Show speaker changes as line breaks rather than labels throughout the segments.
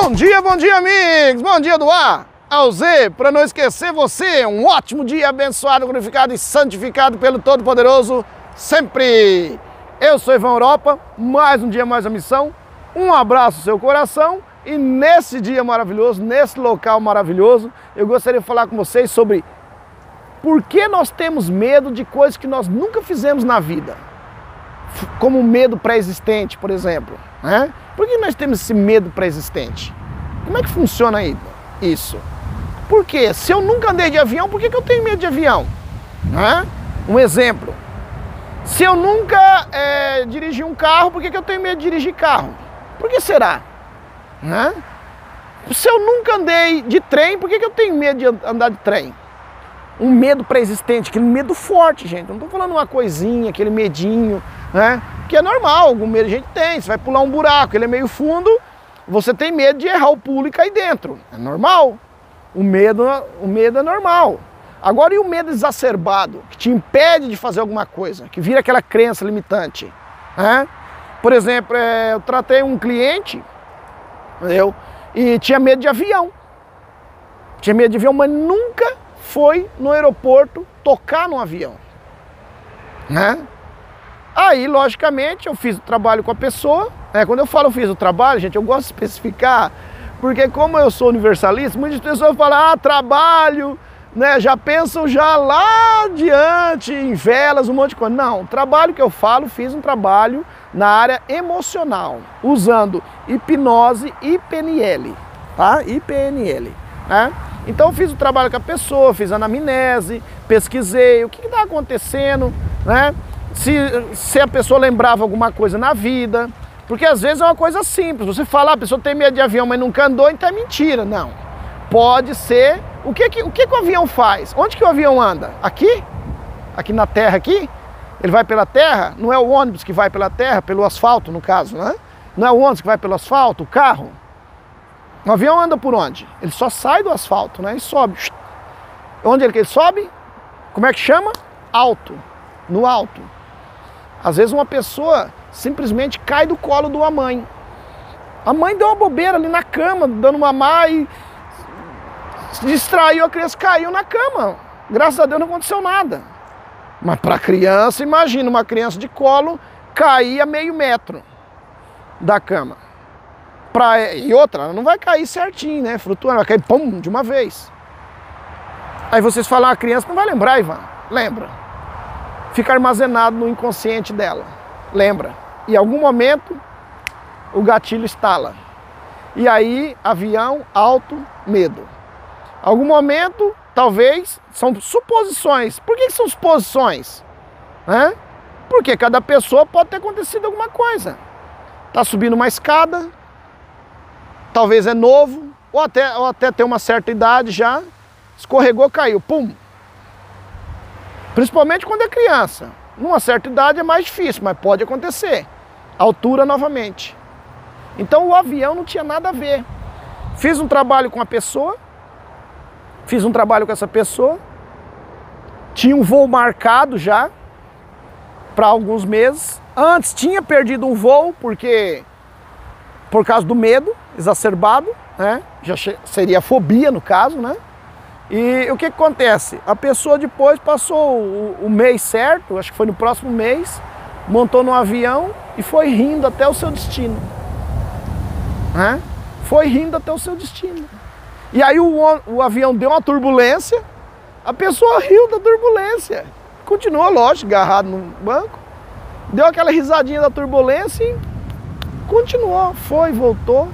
Bom dia, amigos! Bom dia do A ao Z, para não esquecer você, um ótimo dia abençoado, glorificado e santificado pelo Todo-Poderoso, sempre! Eu sou Ivan Europa, mais um dia, mais uma missão, um abraço no seu coração e nesse dia maravilhoso, nesse local maravilhoso, eu gostaria de falar com vocês sobre por que nós temos medo de coisas que nós nunca fizemos na vida, como medo pré-existente, por exemplo, né? Por que nós temos esse medo pré-existente? Como é que funciona isso? Porque se eu nunca andei de avião, por que eu tenho medo de avião? Né? Um exemplo. Se eu nunca dirigi um carro, por que eu tenho medo de dirigir carro? Por que será? Né? Se eu nunca andei de trem, por que eu tenho medo de andar de trem? Um medo pré-existente, aquele medo forte, gente. Eu não estou falando uma coisinha, aquele medinho, né? Que é normal, algum medo a gente tem. Você vai pular um buraco, ele é meio fundo, você tem medo de errar o pulo e cair dentro. É normal. O medo é normal. Agora, e o medo exacerbado, que te impede de fazer alguma coisa, que vira aquela crença limitante? Né? Por exemplo, eu tratei um cliente, e tinha medo de avião. Tinha medo de avião, mas nunca foi no aeroporto tocar no avião. Né? Aí, logicamente, eu fiz o trabalho com a pessoa. Quando eu falo fiz o trabalho, gente, eu gosto de especificar, porque como eu sou universalista, muitas pessoas falam, trabalho, né? Já pensam já lá adiante, em velas, um monte de coisa. Não, o trabalho que eu falo, fiz um trabalho na área emocional, usando hipnose e PNL, tá? IPNL, né? Então eu fiz o trabalho com a pessoa, fiz anamnese, pesquisei o que está acontecendo, né? Se a pessoa lembrava alguma coisa na vida, porque às vezes é uma coisa simples, você fala, a pessoa tem medo de avião, mas nunca andou, então é mentira. Não, pode ser, o que o avião faz? Onde que o avião anda? Aqui? Aqui na terra aqui? Ele vai pela terra? Não é o ônibus que vai pela terra, pelo asfalto no caso, né? Não é o ônibus que vai pelo asfalto, o carro? O avião anda por onde? Ele só sai do asfalto, né? E sobe. Onde ele sobe? Como é que chama? Alto. No alto. Às vezes uma pessoa simplesmente cai do colo de uma mãe. A mãe deu uma bobeira ali na cama, dando mamar e se distraiu, a criança caiu na cama. Graças a Deus não aconteceu nada. Mas para a criança, imagina uma criança de colo cair a meio metro da cama. E outra, ela não vai cair certinho, né? Flutuando, vai cair pum, de uma vez. Aí vocês falam, a criança não vai lembrar, Ivan? Lembra. Fica armazenado no inconsciente dela. Lembra. E em algum momento, o gatilho estala. E aí, avião, alto, medo. Algum momento, talvez, são suposições. Por que são suposições? Porque cada pessoa pode ter acontecido alguma coisa. Está subindo uma escada, talvez é novo, ou até tem uma certa idade já, escorregou, caiu, pum. Principalmente quando é criança. Numa certa idade é mais difícil, mas pode acontecer. Altura novamente. Então o avião não tinha nada a ver. Fiz um trabalho com a pessoa, fiz um trabalho com essa pessoa, tinha um voo marcado já, para alguns meses. Antes tinha perdido um voo, por causa do medo exacerbado, né? Já seria fobia no caso, né? E o que acontece? A pessoa depois passou o mês certo, acho que foi no próximo mês, montou no avião e foi rindo até o seu destino. Né? Foi rindo até o seu destino. E aí o avião deu uma turbulência, a pessoa riu da turbulência. Continuou, lógico, agarrado no banco, deu aquela risadinha da turbulência e continuou, foi, voltou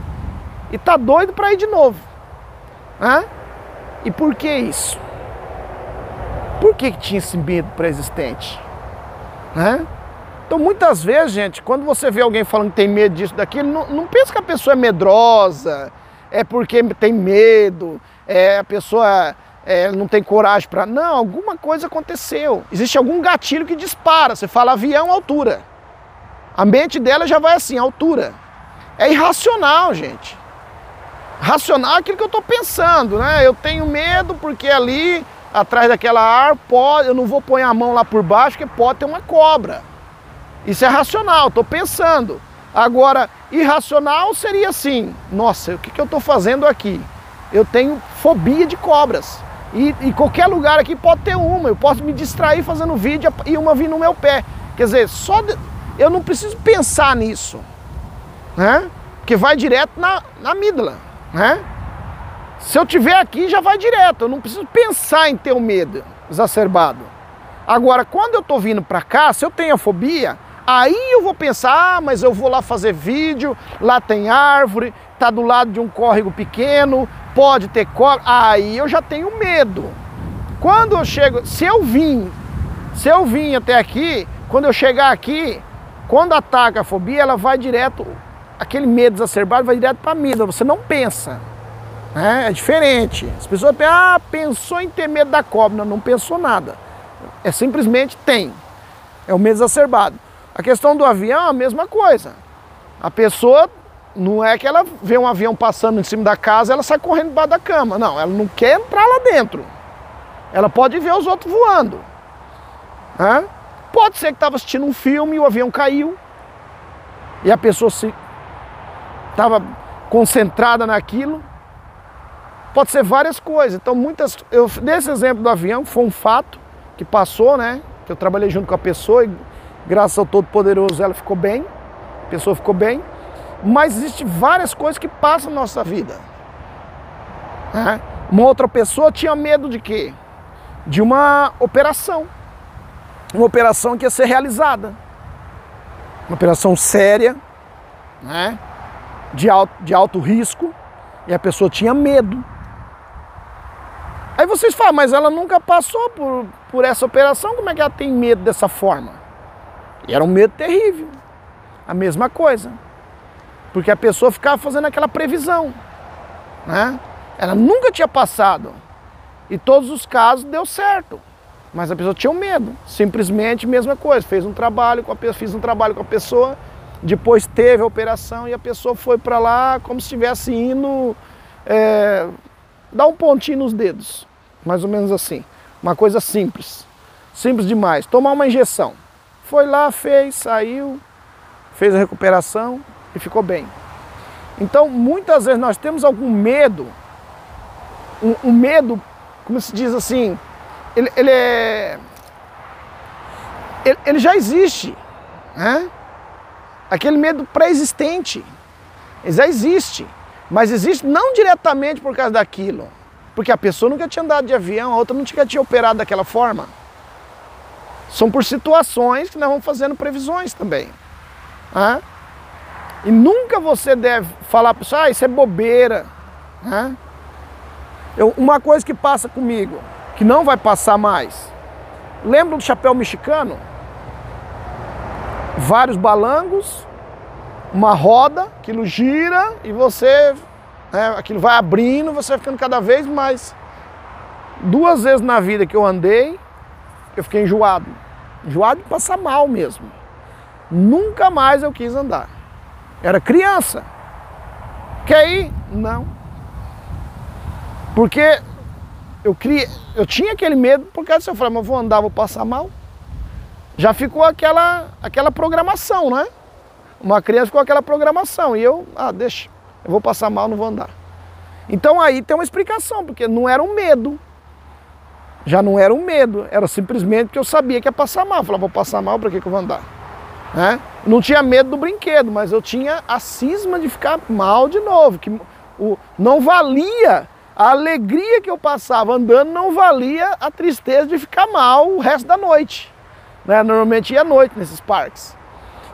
e tá doido para ir de novo. E por que isso? Por que tinha esse medo pré-existente? Então muitas vezes, gente, quando você vê alguém falando que tem medo disso, daquilo, não pensa que a pessoa é medrosa, é porque tem medo, a pessoa não tem coragem para... Não, alguma coisa aconteceu. Existe algum gatilho que dispara. Você fala avião, altura. A mente dela já vai assim, altura. É irracional, gente. Racional é aquilo que eu estou pensando, né? Eu tenho medo porque ali, atrás daquela árvore, eu não vou pôr a mão lá por baixo, porque pode ter uma cobra. Isso é racional, estou pensando. Agora, irracional seria assim, nossa, o que eu estou fazendo aqui? Eu tenho fobia de cobras. E qualquer lugar aqui pode ter uma, eu posso me distrair fazendo vídeo e uma vir no meu pé. Quer dizer, eu não preciso pensar nisso, né? Porque vai direto na amígdala, né? Se eu tiver aqui, já vai direto, eu não preciso pensar em ter o medo exacerbado. Agora, quando eu estou vindo para cá, se eu tenho a fobia, aí eu vou pensar, mas eu vou lá fazer vídeo, lá tem árvore, tá do lado de um córrego pequeno, pode ter cobra, aí eu já tenho medo. Quando eu chego, se eu vim até aqui, quando eu chegar aqui, quando ataca a fobia, ela vai direto, aquele medo exacerbado vai direto para a amígdala, você não pensa. É diferente. As pessoas pensam, pensou em ter medo da cobra, não pensou nada. É simplesmente tem. É o medo exacerbado. A questão do avião é a mesma coisa. A pessoa, não é que ela vê um avião passando em cima da casa, ela sai correndo debaixo da cama. Não, ela não quer entrar lá dentro. Ela pode ver os outros voando. Pode ser que estava assistindo um filme e o avião caiu. E a pessoa estava concentrada naquilo. Pode ser várias coisas. Então, desse exemplo do avião, foi um fato que passou, né? Que eu trabalhei junto com a pessoa e, graças ao Todo-Poderoso, ela ficou bem. A pessoa ficou bem. Mas existem várias coisas que passam na nossa vida. Uma outra pessoa tinha medo de quê? De uma operação. Uma operação que ia ser realizada. Uma operação séria, né? De alto risco. E a pessoa tinha medo. Aí vocês falam, mas ela nunca passou por essa operação, como é que ela tem medo dessa forma? E era um medo terrível. A mesma coisa. Porque a pessoa ficava fazendo aquela previsão, né? Ela nunca tinha passado. E todos os casos deu certo. Mas a pessoa tinha um medo. Simplesmente mesma coisa. Fiz um trabalho com a pessoa, depois teve a operação e a pessoa foi para lá como se estivesse indo dar um pontinho nos dedos. Mais ou menos assim. Uma coisa simples. Simples demais. Tomar uma injeção. Foi lá, fez, saiu, fez a recuperação e ficou bem. Então, muitas vezes nós temos algum medo. Um medo, como se diz assim, ele já existe, né? Aquele medo pré-existente, ele já existe, mas existe não diretamente por causa daquilo, porque a pessoa nunca tinha andado de avião, a outra nunca tinha operado daquela forma. São por situações que nós vamos fazendo previsões também. Né? E nunca você deve falar para você, isso é bobeira. Né? Uma coisa que passa comigo, que não vai passar mais. Lembra do chapéu mexicano? Vários balangos, uma roda, aquilo gira e você, aquilo vai abrindo, você vai ficando cada vez mais. 2 vezes na vida que eu andei, eu fiquei enjoado. Enjoado de passar mal mesmo. Nunca mais eu quis andar. Era criança. Quer ir? Não. Porque eu tinha aquele medo, por causa disso eu falei, mas vou andar, vou passar mal. Já ficou aquela programação, né? Uma criança ficou aquela programação. E eu, deixa, eu vou passar mal, não vou andar. Então aí tem uma explicação, porque não era um medo. Já não era um medo, era simplesmente que eu sabia que ia passar mal. Eu falava, vou passar mal, para que eu vou andar? Né? Não tinha medo do brinquedo, mas eu tinha a cisma de ficar mal de novo. Que não valia a alegria que eu passava andando, não valia a tristeza de ficar mal o resto da noite. Né? Normalmente ia à noite nesses parques.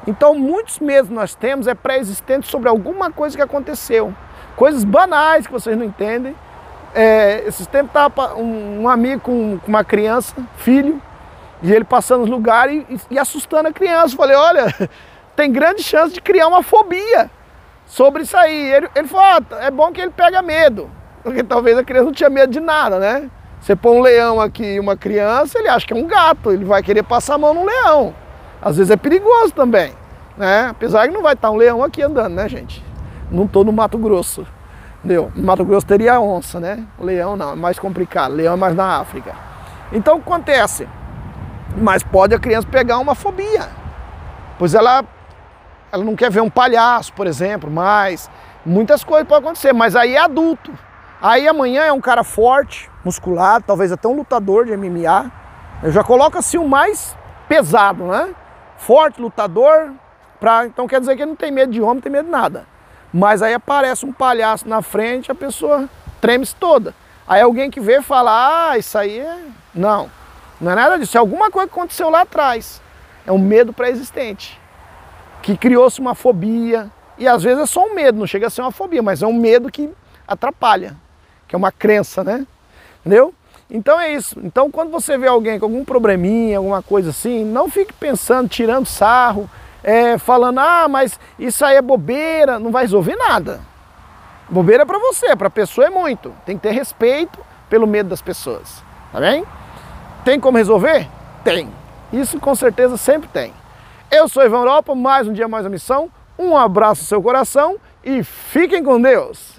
Então muitos medos nós temos pré-existentes sobre alguma coisa que aconteceu. Coisas banais que vocês não entendem. Esses tempos estava um amigo com uma criança, filho, e ele passando nos lugares e assustando a criança. Falei, olha, tem grande chance de criar uma fobia sobre isso aí. Ele falou, é bom que ele pega medo, porque talvez a criança não tinha medo de nada, né? Você põe um leão aqui e uma criança, ele acha que é um gato, ele vai querer passar a mão no leão. Às vezes é perigoso também, né? Apesar que não vai estar um leão aqui andando, né, gente? Não estou no Mato Grosso. Entendeu? No Mato Grosso teria onça, né? O leão não, é mais complicado. Leão é mais na África. Então o que acontece? Mas pode a criança pegar uma fobia. Pois ela ela não quer ver um palhaço, por exemplo, mas muitas coisas podem acontecer, mas aí é adulto. Aí amanhã é um cara forte, musculado, talvez até um lutador de MMA. Eu já coloco assim o mais pesado, né? Forte, lutador, então quer dizer que ele não tem medo de homem, não tem medo de nada. Mas aí aparece um palhaço na frente, a pessoa treme-se toda. Aí alguém que vê e fala, ah, isso aí é... Não, não é nada disso, é alguma coisa que aconteceu lá atrás. É um medo pré-existente, que criou-se uma fobia. E às vezes é só um medo, não chega a ser uma fobia, mas é um medo que atrapalha, que é uma crença, né? Entendeu? Então é isso. Então quando você vê alguém com algum probleminha, alguma coisa assim, não fique pensando, tirando sarro, falando, ah, mas isso aí é bobeira, não vai resolver nada. Bobeira é pra você, pra pessoa é muito. Tem que ter respeito pelo medo das pessoas, tá bem? Tem como resolver? Tem. Isso com certeza sempre tem. Eu sou Ivan Europa, mais um dia, mais uma missão. Um abraço no seu coração e fiquem com Deus!